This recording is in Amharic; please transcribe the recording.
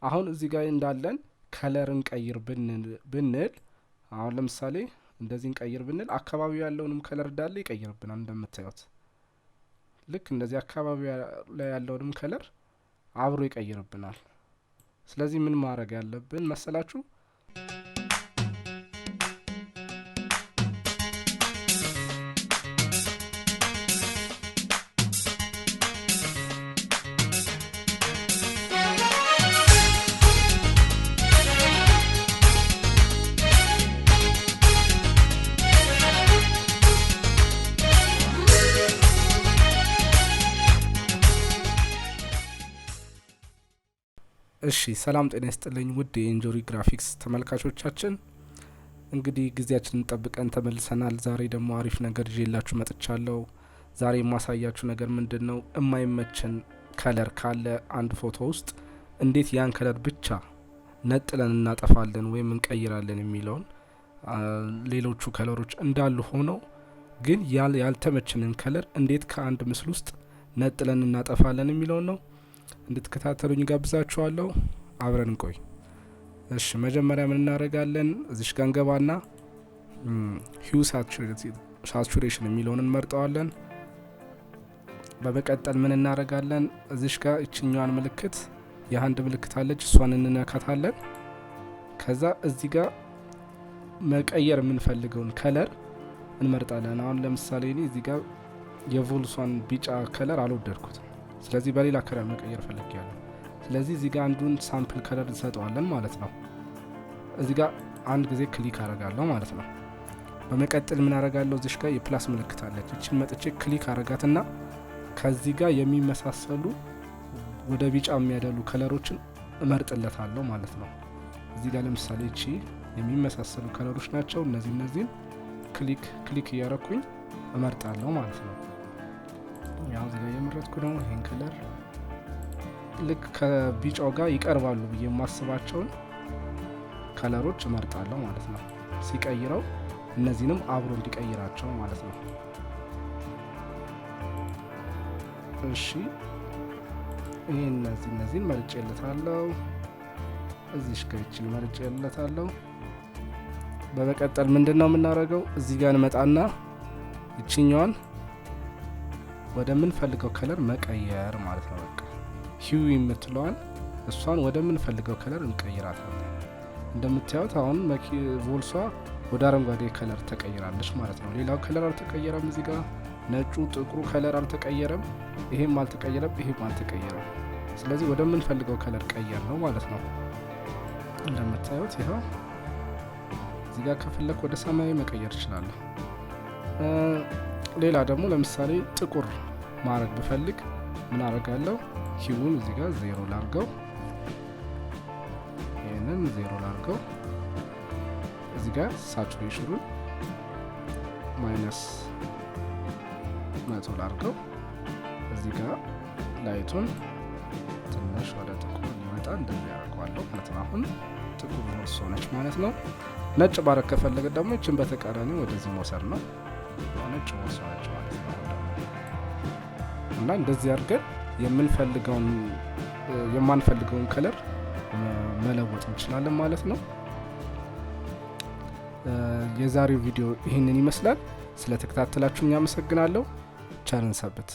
አሁን እዚህ ጋር እንዳለን ከለርን ቀይር ብንል አሁን ለምሳሌ እንደዚህ እንቀይር ብንል አካባቢው ያለውንም ከለር እንዳለ ይቀይርብናል እንደምታዩት ልክ እንደዚህ አካባቢው ላይ ያለውንም ከለር አብሮ ይቀይርብናል ስለዚህ ምን ማድረግ ያለብን መሰላችሁ እሺ ሰላም ጤና ይስጥልኝ ውድ የኢንጆሪ ግራፊክስ ተመልካቾቻችን እንግዲህ ጊዜያችንን ጠብቀን ተመልሰናል ዛሬ ደግሞ አሪፍ ነገር ይዤላችሁ መጥቻለሁ ዛሬ ማሳያችሁ ነገር ምንድነው የማይመቸን ከለር ካለ አንድ ፎቶ ውስጥ እንዴት ያን ከለር ብቻ ነጥለን እናጠፋለን ወይም እንቀይራለን የሚለውን ሌሎቹ ከለሮች እንዳሉ ሆነው ግን ያልተመቸንን ከለር እንዴት ከአንድ ምስል ውስጥ ነጥለን እናጠፋለን የሚለውን ነው እንድትከታተሉኝ ጋብዛችኋለሁ አብረን እንቆይ እሺ መጀመሪያ ምን እናደርጋለን እዚህ ጋር እንገባና ሂው ሳቹሬሽን የሚለውን እንመርጠዋለን በመቀጠል ምን እናደርጋለን እዚህ ጋር እቺኛዋን ምልክት የአንድ ምልክት አለች እሷን እንነካታለን ከዛ እዚህ ጋር መቀየር የምንፈልገውን ከለር እንመርጣለን አሁን ለምሳሌ እዚህ ጋር የቮልሷን ቢጫ ከለር አልወደድኩት ስለዚህ በሌላ ከለር መቀየር ፈልጌያለሁ ስለዚህ እዚህ ጋር አንዱን ሳምፕል ከለር እንሰጠዋለን ማለት ነው እዚህ ጋር አንድ ጊዜ ክሊክ አደርጋለሁ ማለት ነው በመቀጠል ምን አደርጋለሁ እዚህ ጋር የፕላስ ምልክት አለች እቺን መጥቼ ክሊክ አደርጋትና ከዚህ ጋር የሚመሳሰሉ ወደ ቢጫ የሚያደሉ ከለሮችን እመርጥለታለሁ ማለት ነው እዚህ ጋር ለምሳሌ እቺ የሚመሳሰሉ ከለሮች ናቸው እነዚህን ክሊክ እያረኩኝ እመርጣለሁ ማለት ነው ያው እዚህ ጋር የምረጥኩ ነው ይሄን ከለር ልክ ከቢጫው ጋር ይቀርባሉ ብዬ የማስባቸውን ከለሮች እመርጣለሁ ማለት ነው ሲቀይረው እነዚህንም አብሮ እንዲቀይራቸው ማለት ነው እሺ ይሄን እነዚህን መርጬለታለሁ እዚህ ሽከችን መርጬለታለሁ በመቀጠል ምንድነው የምናደርገው እዚህ ጋር እንመጣና እቺኛዋን ወደ ምን ፈልገው ከለር መቀየር ማለት ነው በቃ ሂው የምትለዋን እሷን ወደ ምን ፈልገው ከለር እንቀይራታለን እንደምታዩት አሁን ቮልሷ ወደ አረንጓዴ ከለር ተቀይራለች ማለት ነው ሌላው ከለር አልተቀየረም እዚህ ጋር ነጩ ጥቁሩ ከለር አልተቀየረም ይሄም አልተቀየረም ስለዚህ ወደ ምን ፈልገው ከለር ቀየር ነው ማለት ነው እንደምታዩት ይሄው እዚህ ጋር ከፈለክ ወደ ሰማያዊ መቀየር ይችላል ሌላ ደግሞ ለምሳሌ ጥቁር ማድረግ ብፈልግ ምን አደርጋለሁ ሂውን እዚህ ጋር 0 ላርገው ይሄንን 0 ላርገው እዚህ ጋር ሳቹሬሽኑን -100 ላርገው እዚህ ጋር ላይቱን ትንሽ ወደ ጥቁር ሊመጣ እንደዚህ ያደርገዋለሁ ማለት ነው አሁን ጥቁር ሆነች ማለት ነው ነጭ ባረክ ከፈለገ ደግሞ እቺን በተቃራኒ ወደዚህ መውሰድ ነው ነጭ ወሰናቸው ማለት ነው እና እንደዚህ አድርገን የማንፈልገውን ከለር መለወጥ እንችላለን ማለት ነው የዛሬው ቪዲዮ ይሄንን ይመስላል ስለተከታተላችሁኝ አመሰግናለሁ ቻለን ሰብት